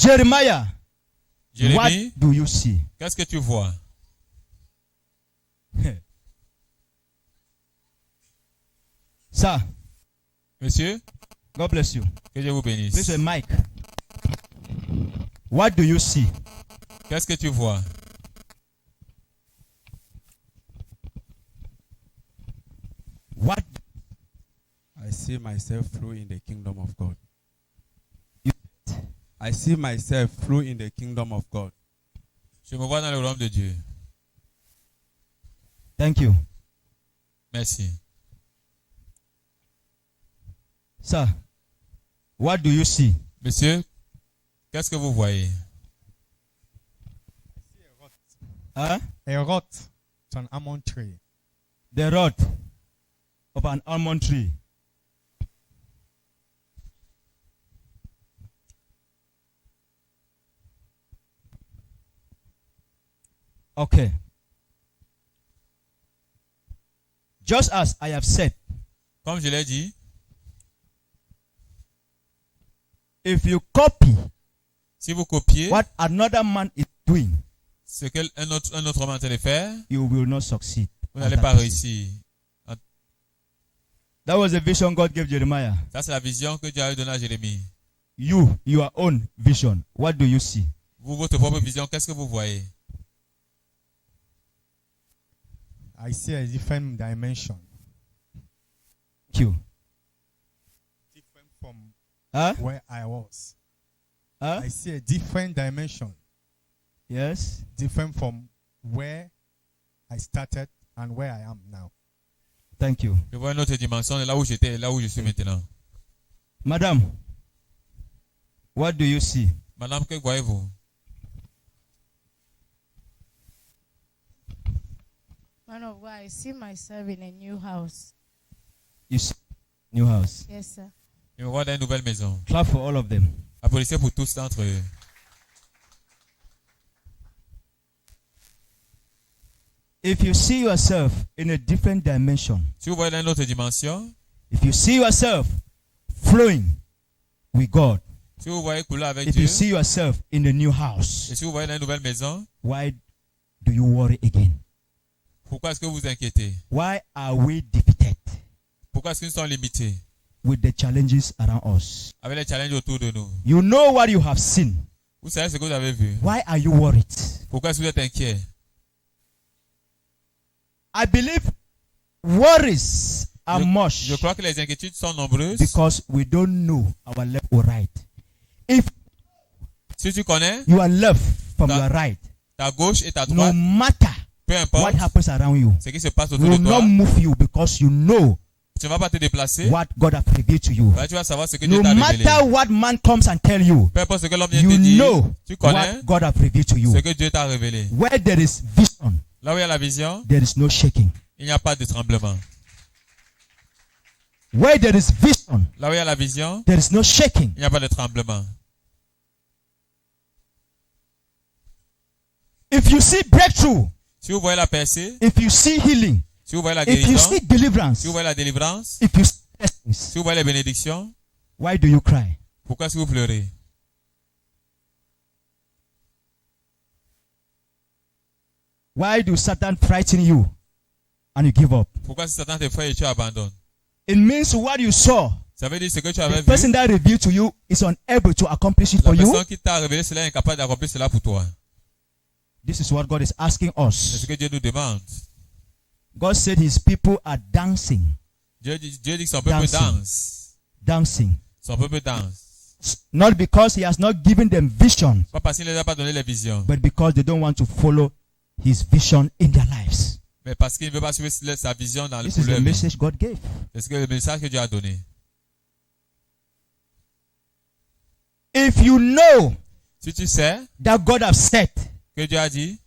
Jeremiah, Jérémie, what do you see? qu'est-ce que tu vois? Sir, Monsieur, God bless you. que Dieu vous bénisse. This is Mike. What do you see? Qu'est-ce que tu vois? What? I see myself through in the kingdom of God. You- I see myself through in the kingdom of God. Je me vois dans le royaume de Dieu. Thank you. Merci. Sir, what do you see? Monsieur, qu'est-ce que vous voyez? Huh? A rot to an almond tree. The rod of an almond tree. Okay. Just as I have said, Comme je l'ai dit, if you copy si vous copiez what another man is doing, ce qu'un autre homme est en train de faire, you will not succeed. vous n'allez pas réussir. That was the vision God gave Jeremiah. Ça, c'est la vision que Dieu a donnée à Jérémie. You, your own vision. What do you see? Vous, votre propre vision, qu'est-ce que vous voyez? I see a different dimension. Thank you. Different from Huh? where I was. Huh? I see a different dimension. Yes. Different from where I started and where I am now. Thank you. Je vois une autre dimension de là où j'étais et là où je suis maintenant. Madam, what do you see? Madame, que voyez-vous? Man of God, I see myself in a new house. You see new house. Yes, sir. Je me vois dans une nouvelle maison. Clap for all of them. Applaudissez pour tous d'entre eux. If you see yourself in a different dimension, Si vous voyez dans une autre dimension, if you see yourself flowing with God, si vous voyez couler avec if Dieu, you see yourself in a new house, et si vous voyez dans une nouvelle maison, why do you worry again? pourquoi est-ce que vous vous inquiétez? Why are we defeated Pourquoi est-ce que nous sommes limités with the challenges around us? avec les challenges autour de nous? You know what you have seen. Vous savez ce que vous avez vu? Why are you worried? Pourquoi est-ce que vous êtes inquiet? I believe worries are much Je crois que les inquiétudes sont nombreuses because we don't know our left or right. If si tu connais you are left from Ta- your right, ta gauche et ta no droite, matter peu importe what happens around you, ce qui se passe autour will de not toi, move you because you know tu ne vas pas te déplacer. what God has revealed to you. Là, tu vas savoir ce que Dieu No t'a révélé. matter what man comes and tell you, Peu importe ce que l'homme vient you te dire, know tu connais what God has revealed to you. ce que Dieu t'a révélé. Where there is vision, Là où il y a la vision, there is no shaking. il n'y a pas de tremblement. Where there is vision, Là où il y a la vision, there is no shaking. il n'y a pas de tremblement. If you see breakthrough, Si vous voyez la percée, if you see healing, si vous voyez la if you guérison, see deliverance, si vous voyez la délivrance, if you see blessings, si vous voyez les bénédictions, why do you cry? pourquoi est-ce que vous pleurez? Why do Satan frighten you and you give up? Pourquoi si Satan te fait et tu abandonnes? It means what you saw, Ça veut dire ce que tu the avais person vu, that revealed to you is unable to accomplish it la for you. personne qui t'a révélé cela est incapable d'accomplir cela pour toi. This is what God is asking C'est us. ce que Dieu nous demande. God said his people are dancing, Dieu dit que son peuple Dancing. danse. dancing. Son peuple danse. Not because he has not given them vision, Pas parce qu'il ne les a pas donné les visions, but because they don't want to follow his vision in their lives. mais parce qu'il ne veut pas suivre sa vision dans This pour is leur the vie. message God gave. C'est le message que Dieu a donné. If you know Si tu sais that God has said, que Dieu a dit,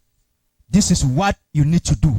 this is what you need to do.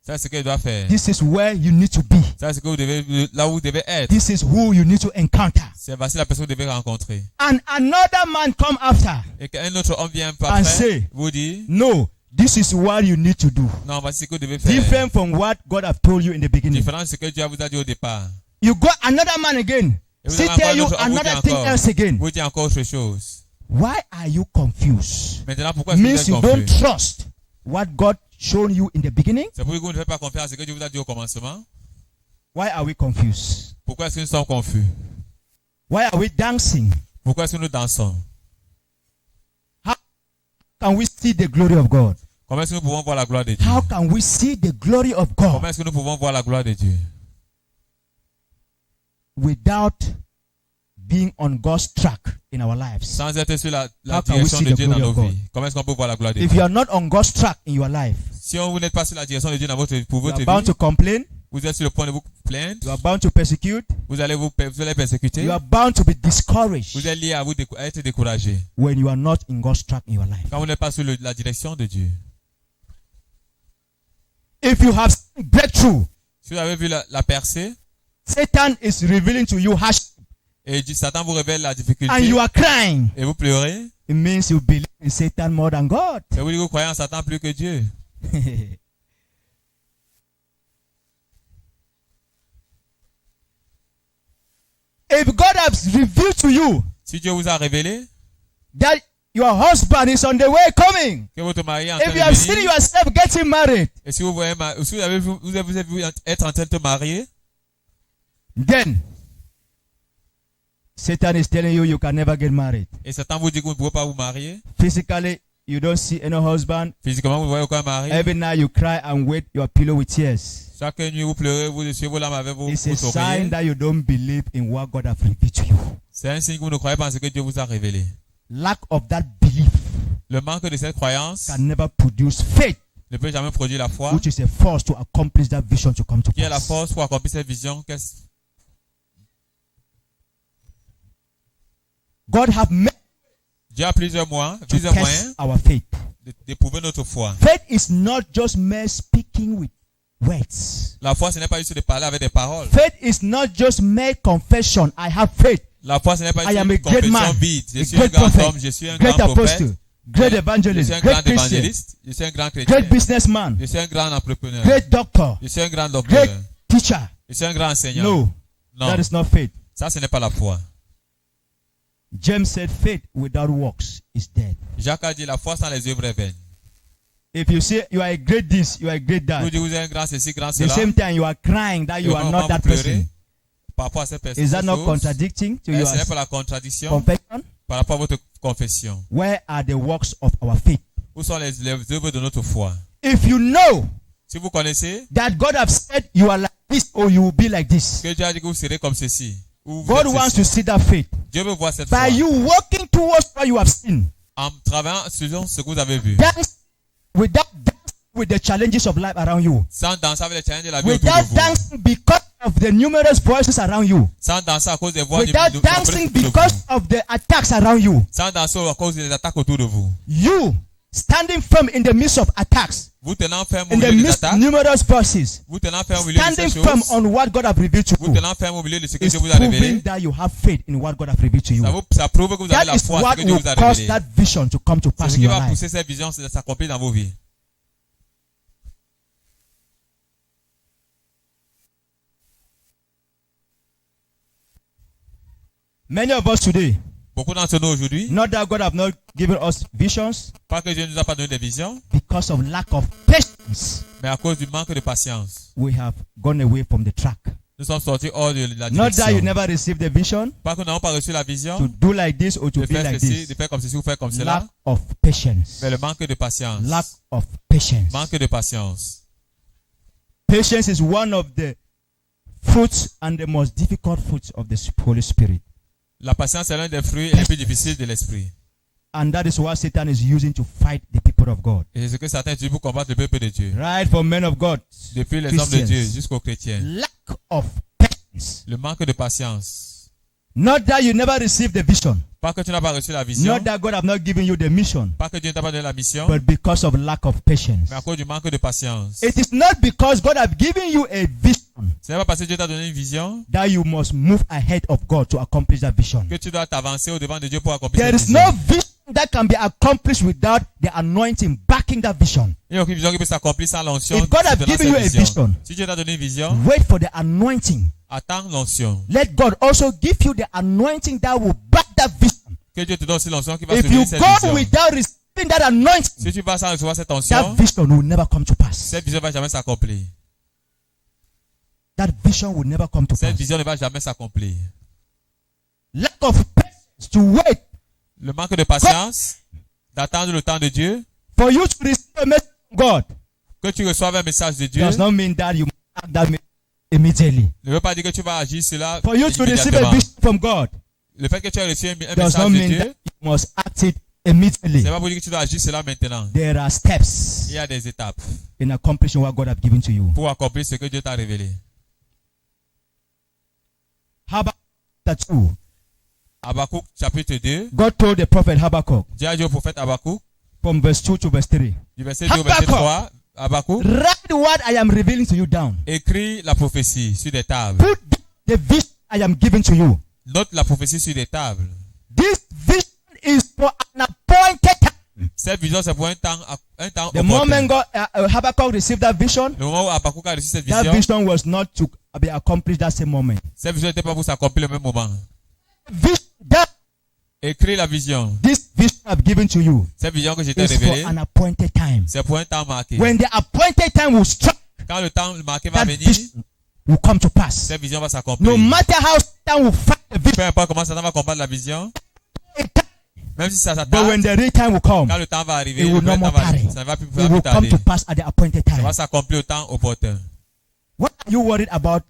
ça c'est ce qu'il doit faire. This is where you need to be. Ça c'est que vous devez, là où vous devez être. This is who you need to encounter. C'est voici la personne que vous devez rencontrer. And another man come after Et qu'un autre homme vient par and après, say, vous dit, no, this is what you need to do. non, voici ce que vous devez faire. Different from what God have told you in the beginning. Différent de ce que Dieu vous a dit au départ. You got another man again. Et vous Still avez encore tell you un autre homme, vous dit another thing encore. else again. Vous dit encore autre chose. Why are you confused? Maintenant, pourquoi est-ce que vous Means êtes you don't confus? trust what God shown you in the beginning. C'est pour que vous ne faites pas confiance à ce que Dieu vous a dit au commencement. Why are we confused? Pourquoi est-ce que nous sommes confus? Why are we dancing? Pourquoi est-ce que nous dansons? Can we see the glory of God? Comment est-ce que nous pouvons voir la gloire de Dieu? How can we see the glory of Comment God est-ce que nous pouvons voir la gloire de Dieu? without being on God's track in our lives? Sans être sur la How can we direction see de the Dieu dans glory nos of God? vies. Comment est-ce qu'on peut voir la gloire de If Dieu? you are not on God's track in your life, Si vous n'êtes pas sur la direction de Dieu pour you are votre bound vie, to complain, vous êtes sur le point de vous plaindre, you are bound to persecute, vous allez persécuter, you are bound to be discouraged vous êtes lié à être découragé. when you are not in God's track in your life. Quand vous n'êtes pas sur la direction de Dieu. If you have seen breakthrough, Si vous avez vu la percée, Satan is revealing to you hardship, et Satan vous révèle la and difficulté, you are crying. et vous pleurez, It means you believe in Satan more than God. ça vous dit que vous croyez en Satan plus que Dieu. If God has revealed to you Si Dieu vous a révélé that your husband is on the way coming, que votre mari est en train if you have de seen venir, yourself getting married, et si vous avez vu être en train de te marier, then Satan is telling you you can never get married. et Satan vous dit que vous ne pouvez pas vous marier, Physically, you don't see any husband. physiquement vous ne voyez aucun mari, Every night you cry and wet your pillow with tears. chaque nuit vous pleurez, vous essuyez vos larmes avec vos It's a sign oreillers. that you don't believe in what God has revealed to you. C'est un signe que vous ne croyez pas en ce que Dieu vous a révélé. Lack of that belief Le manque de cette croyance can never produce faith, ne peut jamais produire la foi, which is a force to accomplish that vision to come to qui est la pass. force pour accomplir cette vision. God have made Dieu a plusieurs to plusieurs test moyens our faith. d'éprouver notre foi. Faith is not just mere speaking with words. La foi, ce n'est pas juste de parler avec des paroles. Faith is not just mere confession. I have faith. La foi, ce n'est pas I am a juste une great confession man, vide. Je a suis un great grand prophet, homme, je suis un great grand prophète, apostle, great je evangelist, suis un great grand Christian, évangéliste, je suis un grand chrétien, great businessman, je suis un grand entrepreneur, great doctor, je suis un grand docteur, great teacher. je suis un grand enseignant. No, Non, that is not faith. ça, ce n'est pas la foi. James said faith without works is dead. Jacques a dit la foi sans les œuvres est vaine. If you say you are a great this, you are a great Vous that, dites vous êtes un grand ceci, grand the cela, same time you are crying that you et au are moment not où that vous pleurez person. par rapport à cette personne, Is that not chose, contradicting to your ce n'est pas la contradiction confession? par rapport à votre confession. Where are the works of our faith? Où sont les œuvres de notre foi? If you know Si vous connaissez that God have said you are like this or you will be like this, que Dieu a dit que vous serez comme ceci, ou vous God êtes wants ceci, to see that faith. Dieu veut voir cette foi By you working towards what you have seen, en travaillant selon ce que vous avez vu, dance without dancing with the challenges of life around you, sans danser avec les challenges de la vie autour without de vous, dancing because of the numerous voices around you, sans danser à cause des voix without dancing because of the attacks around you. sans danser à cause des attaques autour de vous. You standing firm in the midst of attacks, Vous tenant ferme au in the milieu des midst of attaques, numerous voices, vous tenant ferme au milieu de standing ces firm choses, on what God have revealed to vous you, tenant ferme au milieu de ce que is Dieu vous a proving révélé, that you have faith in what God have revealed to you. ça prouve que vous avez That la is foi en ce what que Dieu will vous a cause révélé. that vision to come to C'est pass ce in qui your va life. pousser cette vision de s'accomplir dans vos vies. Many of us today, Beaucoup d'entre nous aujourd'hui, not that God have not given us visions, pas que Dieu ne nous a pas donné des visions, because of lack of patience, mais à cause du manque de patience. we have gone away from the track. Nous sommes sortis hors de la Not that you direction. never received the vision Pas que nous n'avons pas reçu la to vision do like this or to de be faire like ceci, de this. faire comme ceci ou faire comme cela, Lack of patience. mais le manque de patience. Lack of patience. Manque de patience. Patience is one of the fruits and the most difficult fruits of the Holy Spirit. La patience est l'un des fruits les plus difficiles de l'esprit. And that is what Satan is using to fight the people of God. Et c'est ce que Satan utilise pour combattre le peuple de Dieu. Right from men of God. Depuis les hommes de Dieu Christians. jusqu'aux chrétiens. Lack of patience. Le manque de patience. Not that you never received the vision. Pas que tu n'as pas reçu la vision. Not that God have not given you the mission. Pas que Dieu ne t'a pas donné la mission. But because of lack of patience. Mais à cause du manque de patience. It is not because God have given you a vision Ce n'est pas parce que Dieu t'a donné une vision that you must move ahead of God to accomplish that vision. que tu dois t'avancer au devant de Dieu pour accomplir There cette is vision. no vision that can be accomplished without the anointing backing that vision. Il n'y a aucune vision qui peut s'accomplir sans l'onction. If God have soutenant given you cette a vision, si Dieu t'a donné une vision, wait for the anointing. attends l'onction. Let God also give you the anointing that will back that vision Que Dieu te donne aussi l'onction qui va If soutenir you cette go vision. without receiving that anointing, Si tu vas sans recevoir cette that onction, vision will never come to pass. cette vision ne va jamais s'accomplir. That vision will never come to Cette pass. vision ne va jamais s'accomplir. Lack of patience to wait Le manque de patience, d'attendre le temps de Dieu, for you to receive a message from God que tu reçoives un message de Dieu, does not mean that you act that immediately. ne veut pas dire que tu vas agir cela For you to receive a immédiatement. vision from God Le fait que tu as reçu un does message not de mean that Dieu, you must act it immediately. c'est pas pour dire que tu dois agir cela maintenant. There are steps Il y a des étapes in accomplishing what God has given to you. pour accomplir ce que Dieu t'a révélé. Habakkuk chapter 2. Habakkuk chapitre 2, God told the prophet Habakkuk Dieu a dit au prophète Habakkuk, from verse 2 to verse 3. du verset 2 au verset Habakkuk. 3, Habakkuk, Write what I am revealing to you down. écris la prophétie sur des tables. Put the vision I am giving to you. Note la prophétie sur des tables. This vision is for an appointed time. Cette vision, c'est pour un temps The opportun. moment God, Habakkuk received that vision, Le moment où Habakkuk a reçu cette that vision, vision was not to be accomplished that same moment. cette vision n'était pas pour s'accomplir le même moment. That Écris la vision. this vision I've given to you Cette vision que je t'ai is for révélée, an appointed time. c'est pour un temps marqué. When the appointed time will strike, Quand le temps marqué va that venir, vision will come to pass. cette vision va s'accomplir. No matter how Satan will fight the vision, Peu importe comment Satan va combattre la vision, même si ça but s'attarde, when the real time will come, quand le temps va arriver, it will le no vrai more temps va tarry. arriver, ça ne va plus It will come tarder. to pass at the appointed Ça time. va s'accomplir au temps opportun. What are you worried about?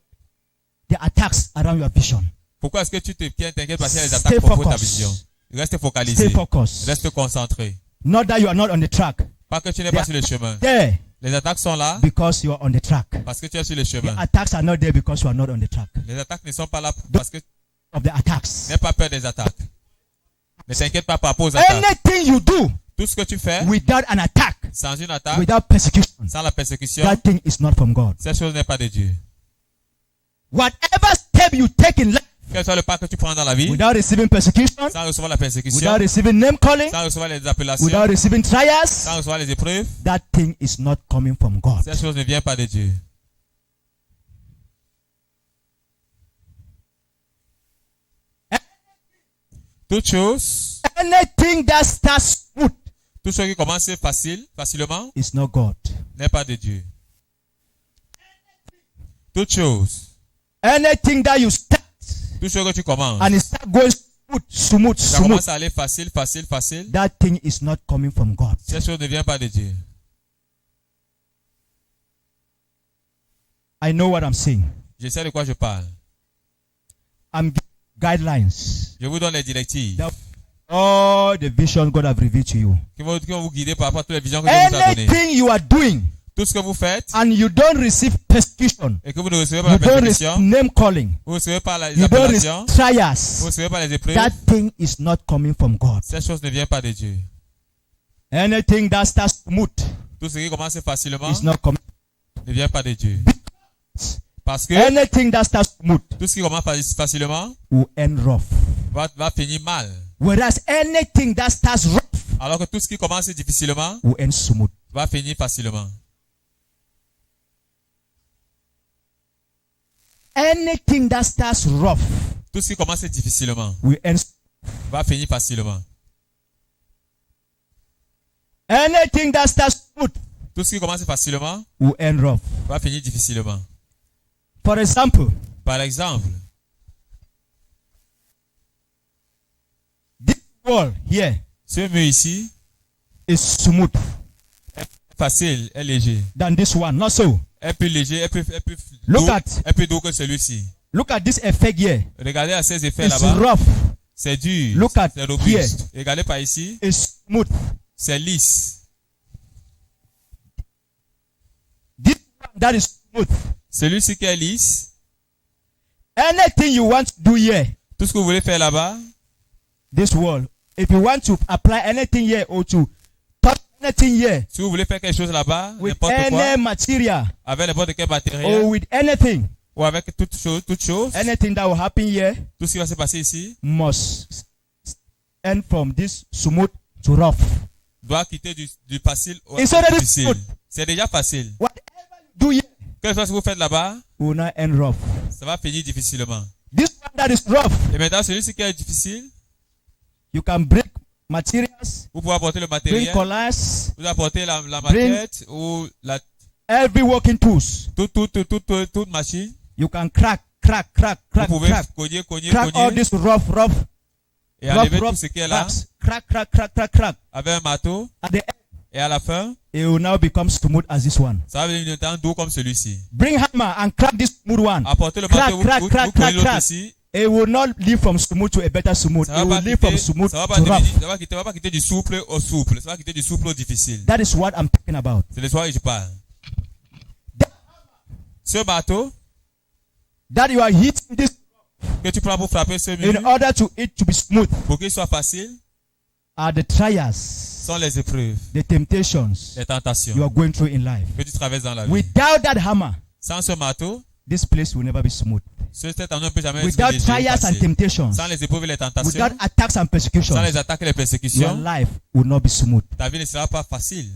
The attacks around your vision. Pourquoi est-ce que tu t'inquiètes parce qu'il y a des Stay attaques pour ta focused. vision? Reste focalisé. Stay focused. Reste concentré. Not that you are not on the track. Pas que tu n'es pas sur le chemin. There, Les attaques sont là because you are on the track. parce que tu es sur le The chemin. attacks are not there because you are not on the track. Les attaques ne sont pas là parce que tu Of the attacks. n'as pas peur des attaques. Ne t'inquiète pas par rapport aux attaques. Anything you do Tout ce que tu fais without an attack, sans une attaque, without persecution, sans la persécution, that thing is not from God. cette chose n'est pas de Dieu. Whatever step you take in life Quel soit le pas que tu prends dans la vie, without receiving persecution, sans recevoir la persécution, without receiving name calling, sans recevoir les appellations, without receiving trials, sans recevoir les épreuves, that thing is not coming from God. cette chose ne vient pas de Dieu. Toute chose, Anything that starts smooth tout ce qui commence facilement, is not God. n'est pas de Dieu. Toute chose, Anything that you start tout ce que tu commences, and it start going smooth, ça smooth, commence à aller facile, that thing is not coming from God. cette chose ne vient pas de Dieu. I know what I'm saying. Je sais de quoi je parle. I'm giving guidelines. Je vous donne les directives That- All the vision God have revealed to you. qui vont vous guider par rapport à toutes les visions que Dieu vous a données. Anything you are doing Tout ce que vous faites and you don't receive persecution, et que vous ne recevez pas you la don't receive persécution, name calling, vous ne recevez pas les you don't appellations, receive vous ne trials, recevez pas les épreuves, that thing is not coming from God. cette chose ne vient pas de Dieu. Anything that starts smooth Tout ce qui commence facilement is not coming. ne vient pas de Dieu. Parce que Anything that starts smooth tout ce qui commence facilement will end rough. va finir mal. Whereas anything that starts rough Alors que tout ce qui commence difficilement will end smooth. va finir facilement. Anything that starts rough Tout ce qui commence difficilement will end. va finir facilement. Anything that starts smooth Tout ce qui commence facilement will end rough. va finir difficilement. For example, Par exemple, this wall here ce mur ici is smooth est facile, est léger. than this one. Not so. Est plus léger, est plus Look doux, at- est plus doux que celui-ci. Look at this effect here. Regardez à ces effets It's là-bas. rough. C'est dur, Look at c'est robuste. Regardez par ici, It's smooth. c'est lisse. This one that is smooth. Celui-ci qui est lisse, Anything you want to do here, tout ce que vous voulez faire là-bas, this wall. If you want to apply anything here or to touch anything here si vous voulez faire quelque chose là-bas, with n'importe quoi, any material avec n'importe quel matériel, or with anything, ou avec toute chose, anything that will happen here tout ce qui va se passer ici, must end from this smooth to rough. doit quitter du facile au It's already difficile. smooth. C'est déjà facile. Whatever you do here Quelque chose que vous faites là-bas, will not end rough. ça va finir difficilement. This one that is rough, Et maintenant, celui-ci qui est difficile, You can bring materials, Vous pouvez apporter le bring matériel. collars, Vous apportez la maquette ou every working tools. toute machine. You can crack, Vous pouvez cogner, crack all this rough et enlever tout ce qui est là cracks. Crack. avec un marteau. At the end, Et à la fin, it will now become smooth as this one. ça va devenir un temps doux comme celui-ci. Bring hammer and crack this smooth one. Apportez le Crack, marteau, vous crack, cognez l'autre crack. ici. It will not live from smooth to a better smooth. Ça It will live from smooth va to pas rough. ça va quitter du souple au souple. Ça va quitter du souple au difficile. That is what I'm talking about. C'est le soir que je parle. Ce marteau That you are hitting this que tu prends pour frapper ce in mur, order to it to be smooth pour qu'il soit facile, are the trials, sont les épreuves, the temptations les tentations you are going through in life. que tu traverses dans la vie. Without that hammer, Sans ce marteau, this place will never be smooth. cet endroit ne peut jamais être Without léger, trials and facile. temptations, Sans les épreuves et les tentations, without attacks and persecutions, sans les attaques et les your persécutions, life will not be smooth. ta vie ne sera pas facile.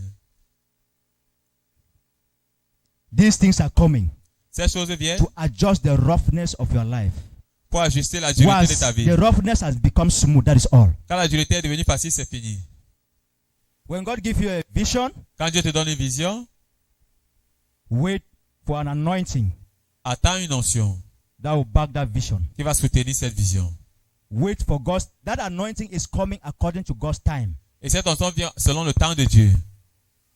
These things are coming Ces choses viennent to adjust the roughness of your life. pour ajuster la dureté de Once ta vie. the roughness has become smooth, that is all. Quand la dureté est devenue facile, c'est fini. When God gives you a vision, Quand Dieu te donne une vision, wait for an anointing attends une onction that will back that vision. qui va soutenir cette vision. Wait for God's, that anointing is coming according to God's time. Et cette onction vient selon le temps de Dieu.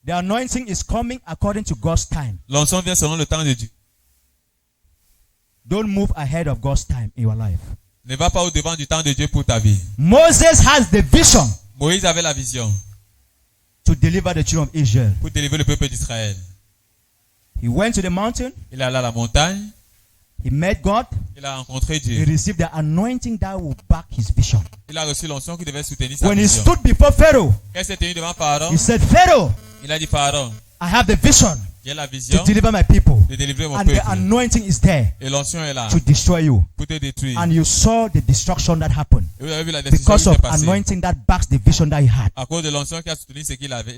The anointing is coming according to God's time. L'onction vient selon le temps de Dieu. Don't move ahead of God's time in your life. Ne va pas au devant du temps de Dieu pour ta vie. Moses has the vision Moïse avait la vision to deliver the children of Israel. pour délivrer le peuple d'Israël. He went to the mountain, Il est allé à la montagne, he met God, il a rencontré he Dieu. received the anointing that will back his vision. Il a reçu l'onction qui devait soutenir sa When he vision. stood before Pharaoh, Quand il s'est tenu devant Pharaon, he said, Pharaoh, il a dit Pharaon, I have the vision j'ai la to vision deliver my people. de délivrer mon And the peuple. anointing is there Et l'onction est là to destroy you. pour te détruire. And you saw the destruction that happened Et vous avez vu la destruction because qui of s'est passée. anointing that backs the vision that he had. À cause de l'onction qui a soutenu ce qu'il avait.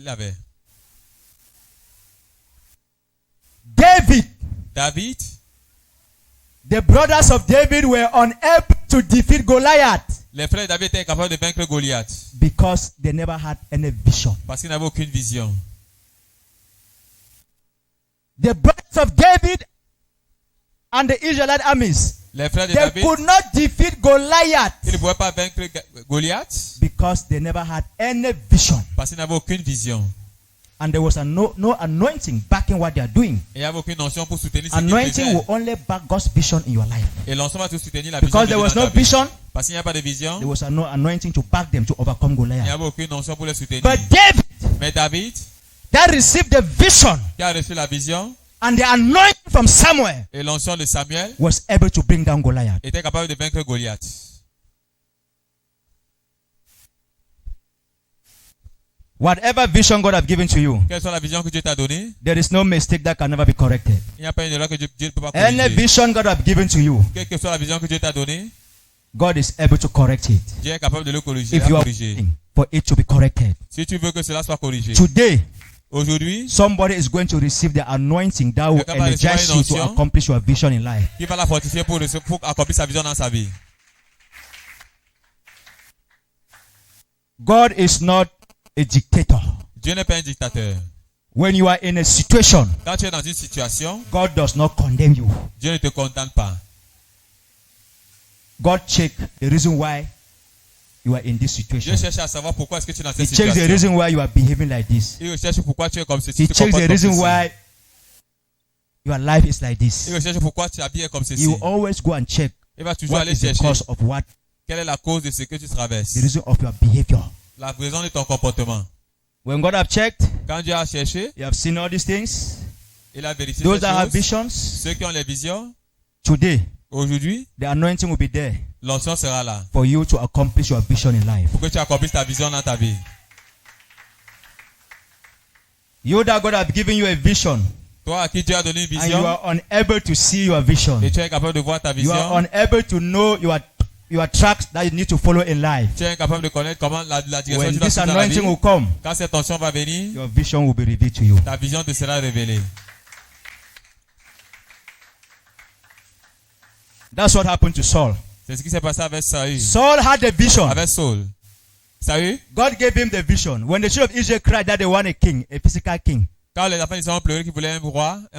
David, The brothers of David were unable to defeat Goliath les frères de David étaient incapables de vaincre Goliath because they never had any vision. parce qu'ils n'avaient aucune vision. The brothers of David and the Israelite armies, Les frères de they David, could not defeat Goliath ils ne pouvaient pas vaincre Goliath because they never had any vision. parce qu'ils n'avaient aucune vision. And there was no anointing backing what they are doing. Et il n'y avait aucune onction pour soutenir ce qu'ils Anointing will faisaient. only back God's vision in your life. Et l'onction va tout soutenir la vision Because de there Dieu was dans no ta vie. vision, Parce qu'il n'y a pas de vision, there was no anointing to back them to overcome il n'y Goliath. avait aucune onction pour les soutenir. But David, Mais David, that received the vision qui a reçu la vision and the anointing from Samuel, et l'onction de Samuel, was able to bring down Goliath. était capable de vaincre Goliath. Whatever vision God has given to you, Quelle soit la vision que Dieu t'a donnée, there is no mistake that can never be corrected. il n'y a pas une erreur que Dieu ne peut pas Any corriger. vision God has given to you, Quelle que soit la vision que Dieu t'a donnée, God is able to correct it. Dieu est capable de le corriger. If you are corriger. willing for it to be corrected. Si tu veux que cela soit corrigé. Today, Aujourd'hui, somebody is going to receive the anointing that will Quelqu'un va recevoir energize une you to onction. accomplish your vision in life. qui va la fortifier pour accomplir sa vision dans sa vie. God is not a dictator. Dieu n'est pas un dictateur. When you are in a situation, Quand tu es dans une situation, God does not condemn you. Dieu ne te condamne pas. God check the reason why you are in this Dieu situation. cherche à savoir pourquoi est-ce que tu es dans He cette checks the situation. reason why you are behaving like this. Il recherche pourquoi tu es comme ceci. He tu te checks comportes the comme reason ceci. why your life is like Il this. recherche pourquoi tu t'habilles comme ceci. He will always go and check Il va toujours what aller is the chercher cause of what, quelle est la cause de ce que tu traverses. the reason of your behavior. La raison de ton comportement. When God have checked, Quand Dieu a cherché, you have seen all these things. il a vérifié Those ces that have choses. visions, Ceux qui ont les visions, today aujourd'hui, the anointing will be there l'onction sera là for you to accomplish your vision in life. pour que tu accomplisses ta vision dans ta vie. You that God have given you a vision Toi à qui Dieu a donné une and you vision are unable to see your vision. et tu es incapable de voir ta You are vision, unable to know your tracks that you need to follow in life. tu es incapable de connaître comment la direction When que tu dois this suivre dans la vie. anointing will come, Quand cette onction va venir, your vision will be revealed to you. ta vision te sera révélée. That's what happened to Saul. C'est ce qui s'est passé avec Saül. Saul had a vision. Avec Saul. Saül, God gave him the vision. When the children of Israel cried that they want a king, a physical king, quand les enfants d'Israël ont pleuré qu'ils voulaient un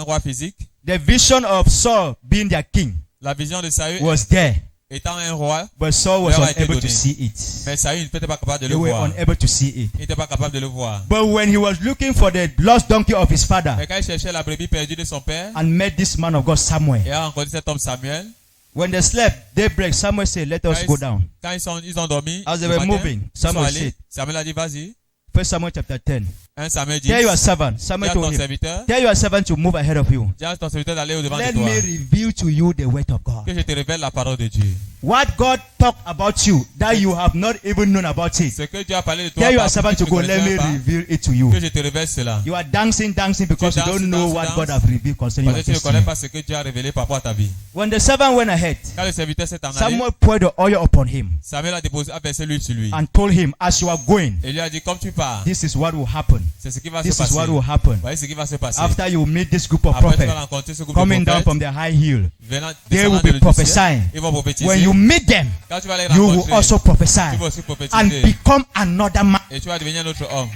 roi physique, the vision of Saul being their king la vision de Saül was there, étant un roi, but Saul was leur a été unable to donné. see it. Mais Saül n'était pas capable de They le were voir. unable to see it. Il n'était pas capable de le voir. But when he was looking for the lost donkey of his father Mais quand il cherchait la brebis perdue de son père, and met this man of God Samuel, et a rencontré cet homme Samuel, when they slept, daybreak, Samuel said, "Let us go down." quand ils ont dormi, As they le were matin, moving, ils sont Samuel allés. said, Samuel a dit, vas-y. 1 Samuel chapter 10. 1 Samuel 10. Tell your servant, Dis Samuel à ton told him, serviteur, tell your servant to move ahead of you. dis à ton serviteur d'aller au devant de Let toi. me reveal to you the word of God. Que je te révèle la parole de Dieu. What God talked about you that you have not even known about it. Ce que Dieu a parlé de toi, Tell your par- servant que to tu go. ne Let me connaissais pas, reveal it to you. que je te révèle cela. You are dancing because you don't know what God has revealed concerning Parce your que tu ne connais destiny. pas ce que Dieu a révélé par rapport à ta vie. When the servant went ahead, Quand le serviteur s'est en allé, Samuel poured the oil upon him Samuel a versé l'huile sur lui. and told him, as you are going, Et lui a dit, comme tu pars, this is what will happen. c'est ce qui va se This is passer. what will happen. Voyez ce qui va se passer. After you meet this group of Après, tu vas prophets rencontrer ce groupe coming de down prophètes, from the high hill, venant, they descendant will de be le ciel. prophesying. Ils vont prophétiser. When you meet them, Quand tu vas les you will rencontrer, also prophesy tu vas aussi and prophétiser. become another man. Et tu vas devenir un autre homme.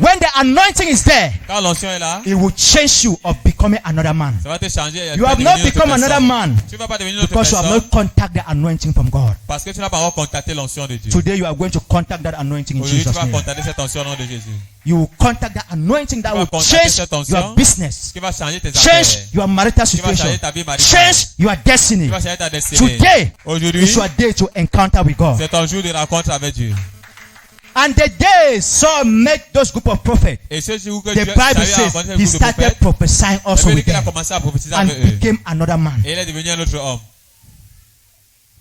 When the anointing is there, Quand l'onction est là, it will change you of becoming another man. ça va te changer. You have not become another man Tu vas pas devenir une autre because you have personne not contacted the anointing from God. parce que tu n'as pas encore contacté l'onction de Dieu. Today you are going to contact that anointing in Aujourd'hui, tu Jesus' vas name. contacter cette onction au nom de Jésus. You will contact that anointing that Tu vas will contacter change cette onction your business, qui va changer tes change affaires. your marital Qui va changer situation, ta vie maritale. change your Qui destiny. va changer ta destinée. Today Aujourd'hui, is your day to encounter with God. c'est ton jour de rencontre avec Dieu. And the day Saul met those group of prophets, Et ce jour que the Dieu Bible a says rencontré ce he groupe de started prophètes, prophesying la also Bible dit with qu'il a them commencé à prophétiser and avec eux. became another man. Et il est devenu un autre homme.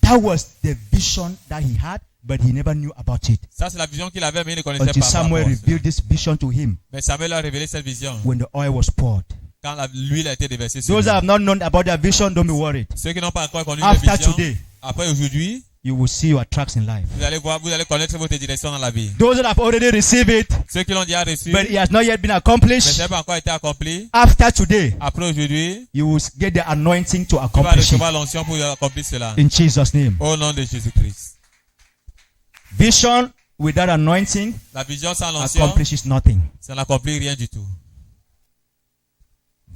That was the vision that he had, but he never knew about it Ça, c'est la vision qu'il avait, mais il ne connaissait until pas. par Samuel rapport à revealed this vision to him ça. Mais Samuel a révélé cette vision when the oil was poured. quand l'huile a été déversée sur Those lui. that have not known about their vision, don't be worried. Ceux qui n'ont pas encore connu la After vision, today, après aujourd'hui, you will see your tracks in life. vous allez voir, vous allez connaître votre direction dans la vie. Those that have already received it, Ceux qui l'ont déjà reçu, but mais it has not yet been ça accomplished, n'a pas encore été accompli. after today, Après aujourd'hui, you will get the anointing to tu vas accomplish it. recevoir l'onction pour accomplir cela. In Jesus' name. Au nom de Jésus-Christ. Vision without anointing La vision sans l'onction, accomplishes nothing. ça n'accomplit rien du tout.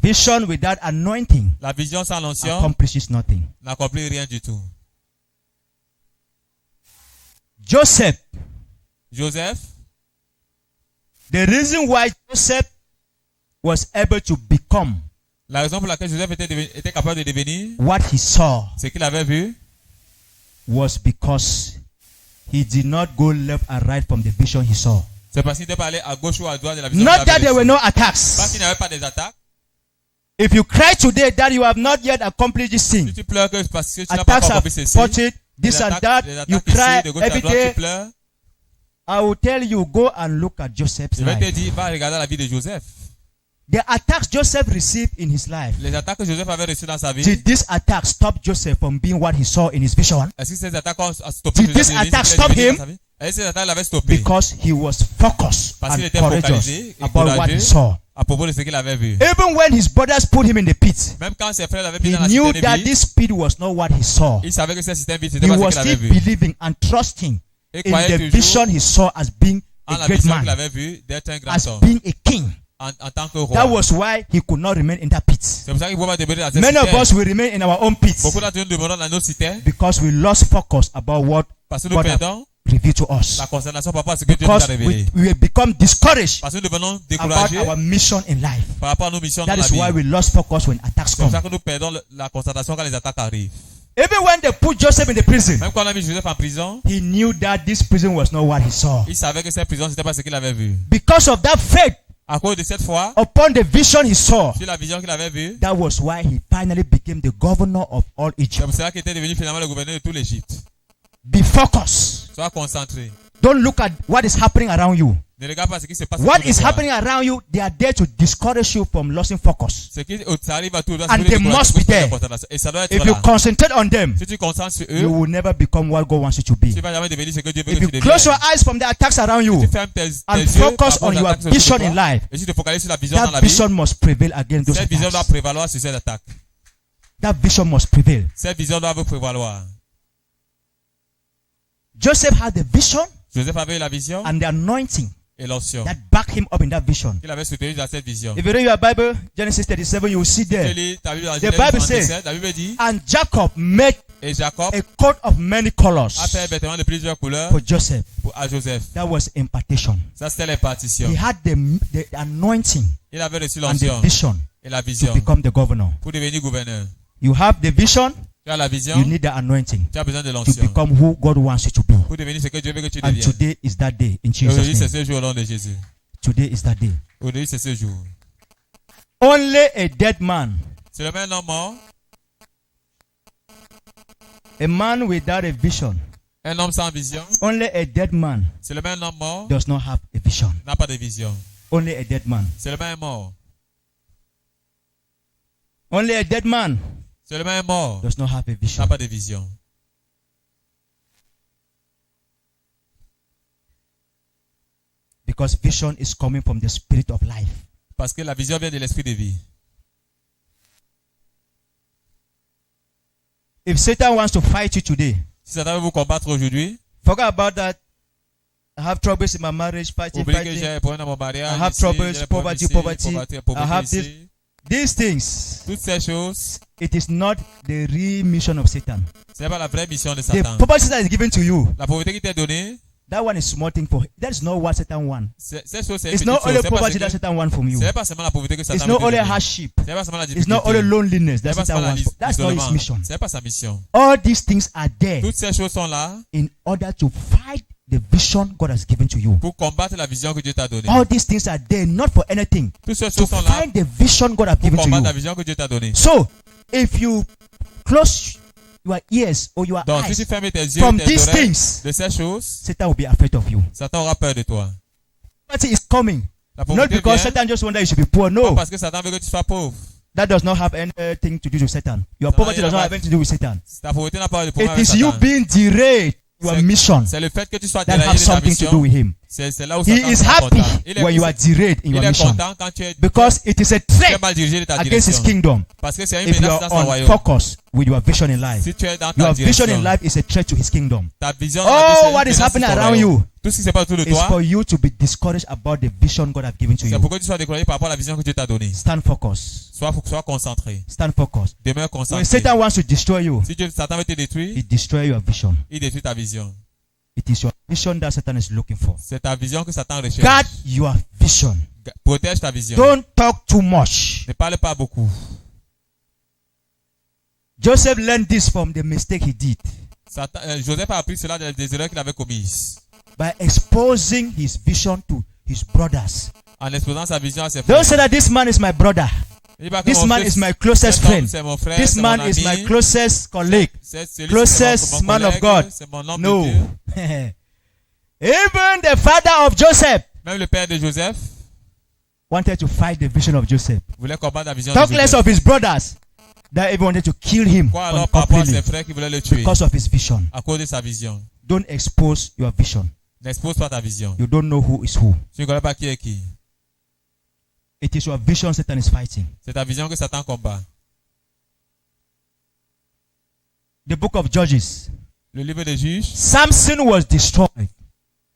Vision without anointing La vision sans l'onction accomplishes nothing. n'accomplit rien du tout. Joseph, Joseph, the reason why Joseph was able to become la raison pour laquelle Joseph était capable de devenir what he saw ce qu'il avait vu, was because he did not go left and right from the vision he saw. c'est parce qu'il n'était pas allé à gauche ou à droite de la vision Not qu'il that avait there were reçue. no Pas attacks. qu'il n'y avait pas des attaques. If you cry today that you have not yet accomplished this Si thing, tu pleures que parce que tu n'as pas attacks encore are accompli ceci, spotted, this and that, les you attaques ici, cry de gauche à every droite, tu day. pleures. I will tell you, go and look at Joseph's Je vais te life. dire, va regarder la vie de Joseph. The attacks Joseph received in his life, Les attaques que Joseph avait reçues dans sa vie, did this attack stop Joseph from being what he saw in his vision? est-ce que ces attaques ont stoppé Did this Joseph de attack devenir ce qu'il stop est devenu him? dans sa vie? Est-ce que ces attaques l'avaient stoppé? Because he was focused Parce qu'il and était courageous focalisé et about what he courageux saw. à propos de ce qu'il avait vu. Even when his brothers put him in the pit, Même quand ses frères l'avaient mis he dans la knew citerne that vide, this pit was not what he saw. il savait que ce système vide, He c'était pas was ce qu'il avait still vu. believing and trusting Et in croyait the toujours vision he saw as being en a la great vision qu'il man, avait vue d'être un grand as homme, being a king. en tant que That roi. was why he could not remain in that pit. C'est pour ça qu'il ne pouvait pas demeurer dans cette Many of citerne. us will remain in our own pits Beaucoup d'entre nous demeurons dans notre citerne because we lost focus about what parce que nous God has perdons revealed to us. la concentration par rapport à ce que Dieu nous a Because révélé. we have become discouraged Parce que nous devenons about découragés our mission in life. par rapport à nos missions dans That la is vie. why we lost focus when attacks C'est pour come. ça que nous perdons la concentration quand les attaques arrivent. Even when they put Joseph in the prison, Même quand on a mis Joseph en prison, he knew that this prison was not what he saw. il savait que cette prison, c'était pas ce qu'il avait vu. Because of that faith À cause de cette foi, upon the vision he saw, sur la vision qu'il avait vue, that was why he finally became the governor of all c'est Egypt. pour cela qu'il était devenu finalement le gouverneur de tout l'Égypte. Be focused. Sois concentré. Don't look at what is happening around you. Ne regarde pas ce qui se passe What autour de is toi. happening around you, they are there to discourage you from losing focus. Ce qui ça arrive à tout le monde, And c'est they pour must pour be there. la concentration. Et ça doit être If you là. concentrate on them, Si tu concentres sur you eux, will never become what God wants you to be. tu ne vas jamais devenir ce que Dieu veut If que you tu close your deviennes. eyes from the attacks around you Tu fermes tes and yeux focus par rapport on aux your attaques sur vision toi, in life, et si tu te focalises sur la vision dans that la vie, vision must prevail against those cette vision doit attacks. prévaloir sur cette attaque. That vision must prevail. Cette vision doit vous prévaloir. Joseph had the vision Joseph avait eu la vision and the anointing et l'onction. that backed him up in that vision. Il avait soutenu dans cette vision. If you read your Bible, Genesis 37, you will see Tu there. lis ta Bible dans The Genèse Bible 37, la Bible dit, And Jacob made et Jacob a coat of many colors a fait un vêtement de plusieurs couleurs for Joseph. à Joseph. That was impartation. Ça, c'était l'impartition. He had the anointing Il avait reçu and the l'onction vision et la to vision become the governor. pour devenir gouverneur. You have the vision, Tu as la vision, you need the anointing tu as besoin de to l'onction become who God wants you to be. pour devenir ce que Dieu veut que tu And deviennes. today is that day in Aujourd'hui, Jesus' c'est name. ce jour au nom de Jésus. Today is that day. Aujourd'hui, c'est ce jour. Only a dead man, C'est le même homme mort, a man without a vision, un homme sans vision. only a dead man C'est le même homme mort, does not have a vision. n'a pas de vision. Only a dead man. C'est le même mort. Only a dead man C'est le même mort, does not have a vision. n'a pas de vision. Because vision is coming from the spirit of life. Parce que la vision vient de l'esprit de vie. If Satan wants to fight you today, Si Satan veut vous combattre aujourd'hui, forget about that. I have troubles in my marriage, fighting. oubliez que j'ai un problème dans mon mariage. I have ici, troubles, j'ai un problème poverty, ici, poverty. pauvreté I have ici. These things, Toutes ces choses, it is not the real mission of Satan. ce n'est pas la vraie mission de The Satan. poverty that is given to you, La pauvreté qui t'est donnée, that one is small thing for. That is not what Satan wants. cette chose, c'est une It's petite not chose. only C'est pas poverty ce that que- Satan wants from you. ce n'est pas seulement la pauvreté que Satan It's veut not te only donner. hardship. Ce n'est pas seulement la It's not only difficulté. loneliness Ce that n'est pas Satan seulement wants. That's not his l'isolement. mission. Ce n'est pas sa mission. All these things are there Toutes ces choses sont là in order to fight the vision God has given to you. pour combattre la vision que Dieu t'a donnée. All these things are there not for anything. Toutes ces To choses sont là find the vision God has pour given to combattre la you. vision que Dieu t'a donnée. So, if you close your ears or your Donc, si tu eyes fermes tes yeux, from tes these oreilles things, de ces choses, Satan will be afraid of you. Satan aura peur de toi. Poverty is coming. La Not pauvreté because vient, Satan just wants that you should be poor. pas No. parce que Satan veut que tu sois pauvre. That does not have anything to do with Satan. Your Ça poverty n'a does not rien à have anything to do with Satan. Ta pauvreté n'a pas de problème It avec is you Satan. being derailed your mission C'est le fait que tu sois that déraillé have de ta something to do mission. with him. C'est là où He Satan is sera happy content. Il when you are est, derailed in il your est mission content quand tu es because it is a tu es threat mal dirigé de ta against his direction. kingdom. Parce que c'est une If you menace dans are son on royaume. focus with your vision in life, Si tu es dans your ta vision in direction, life is a threat to his kingdom. ta vision Oh, c'est what une is menace happening sur ton around royaume. you Tout ce qui se passe autour de is toi, for you to be discouraged about the vision God has given to c'est you. pour que tu sois découragé par rapport à la vision que Dieu t'a donnée. Stand focus. Sois concentré. Stand focus. Demeure When concentré. Satan wants to destroy you, Si Satan veut te détruire, he destroys your vision. il détruit ta vision. It is your vision that Satan is looking for. C'est ta vision que Satan recherche. Guard your vision. Protège ta vision. Don't talk too much. Ne parle pas beaucoup. Joseph learned this from the mistake he did Joseph a appris cela des erreurs qu'il avait commises. by exposing his vision to his brothers. En exposant sa vision à ses frères. Don't say that this man is my brother. Il dit pas que This mon man fils- is my closest cet homme, friend. c'est mon frère, This c'est man mon is ami, my closest colleague. c'est celui- Closest c'est mon man of collègue, God. c'est mon homme No. de Dieu. Even the father of Joseph Même le père de Joseph wanted to fight the vision of Joseph. voulait combattre la vision Talk de less Joseph. of his brothers that even wanted to kill him Quoi alors par rapport à ses completely frères qui voulaient le tuer because of his vision. à cause de sa vision? Don't expose your vision. N'expose pas ta vision. You don't know who is who. Tu ne connais pas qui est qui. It is your vision Satan is fighting. C'est ta vision que Satan combat. The book of Judges. Le livre des Juges, Samson was destroyed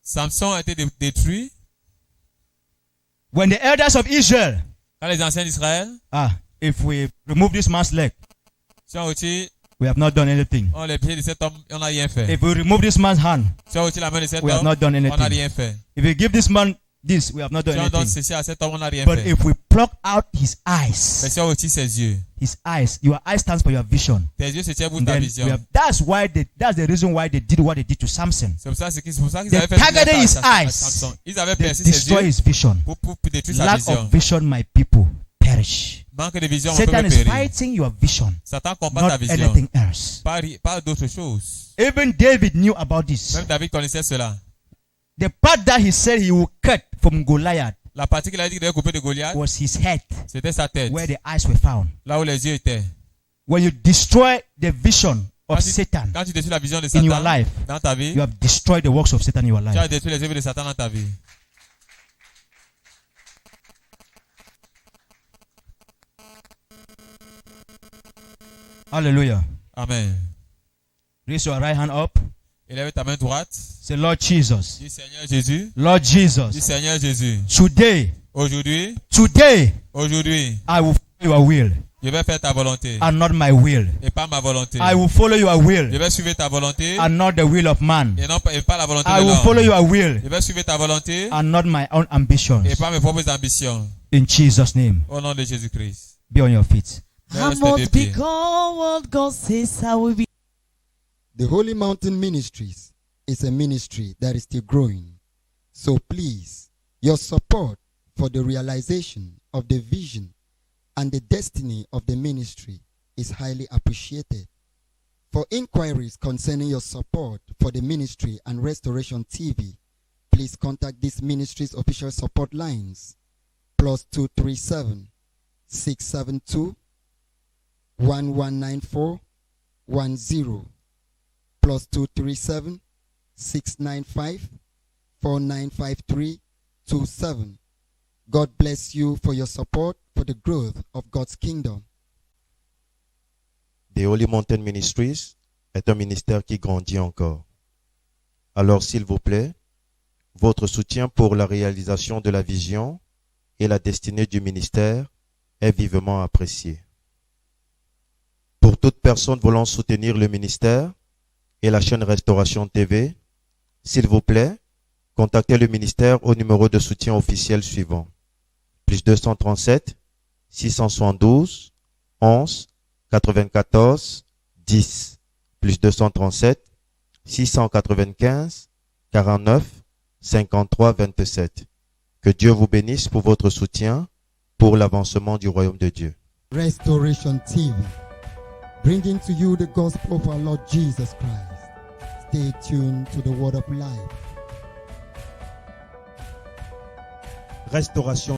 Samson a été détruit when the elders of Israel. quand les anciens d'Israël, If we remove this man's leg, si on retire we have not done anything. les pieds de cet homme, on n'a rien fait. If we remove this man's hand, Si on retire la main de cet we have homme, not done on n'a anything. rien fait. If we give this man this, we have not done Si on donne anything. ceci à cet homme, on n'a rien But fait. if we pluck out his Mais eyes, si on retire ses yeux, your eyes stands for your vision. tes yeux se tiennent pour And ta then vision. that's the reason why they did what they did to Samson. C'est pour ça qu'ils They avaient fait targeted ça his à eyes. Samson. Ils avaient They percé ses destroy yeux his vision. pour détruire sa Lack vision. of vision, my people perish. Manque de vision, on Satan peut is périr. fighting your vision, Satan combat ta not vision. anything else. Pas d'autre chose. Even David knew about this. Même David connaissait cela. The part that he said he will cut from Goliath La partie qu'il a dit qu'il devait couper de Goliath, was his head, c'était sa tête. where the eyes were found. Là où les yeux étaient. When you destroy the vision of Quand tu- Satan Quand tu détruis la vision de in your Satan life, dans ta vie, you have destroyed the works of Satan in your tu as life. détruit les œuvres de Satan dans ta vie. Hallelujah. Amen. Raise your right hand up. Élève ta main droite. Say, Lord Jesus. Dis Seigneur Jésus. Lord Dis Jesus. Seigneur Jésus. Today, Aujourd'hui, I will follow your will je vais faire ta volonté and not my will. et pas ma volonté. I will follow your Je will vais suivre ta volonté and not the will of man. et pas la volonté I de will follow l'homme. your will Je vais suivre ta volonté and not my own ambitions. et pas mes propres ambitions. In Jesus' name, Au nom de Jésus-Christ. be on your feet. I Reste must des pieds. become what God says I will be. The Holy Mountain Ministries is a ministry that is still growing. So please, your support for the realization of the vision and the destiny of the ministry is highly appreciated. For inquiries concerning your support for the ministry and Restoration TV, please contact this ministry's official support lines +237 672 1194 10 +237 695 4953 27. God bless you for your support for the growth of God's kingdom. The Holy Mountain Ministries est un ministère qui grandit encore. Alors, s'il vous plaît, votre soutien pour la réalisation de la vision et la destinée du ministère est vivement apprécié. Pour toute personne voulant soutenir le ministère et la chaîne Restauration TV, s'il vous plaît, contactez le ministère au numéro de soutien officiel suivant. +237 672 11 94 10 +237 695 49 53 27. Que Dieu vous bénisse pour votre soutien pour l'avancement du royaume de Dieu. Restoration TV, bringing to you the gospel of our Lord Jesus Christ. Stay tuned to the word of life. Restauration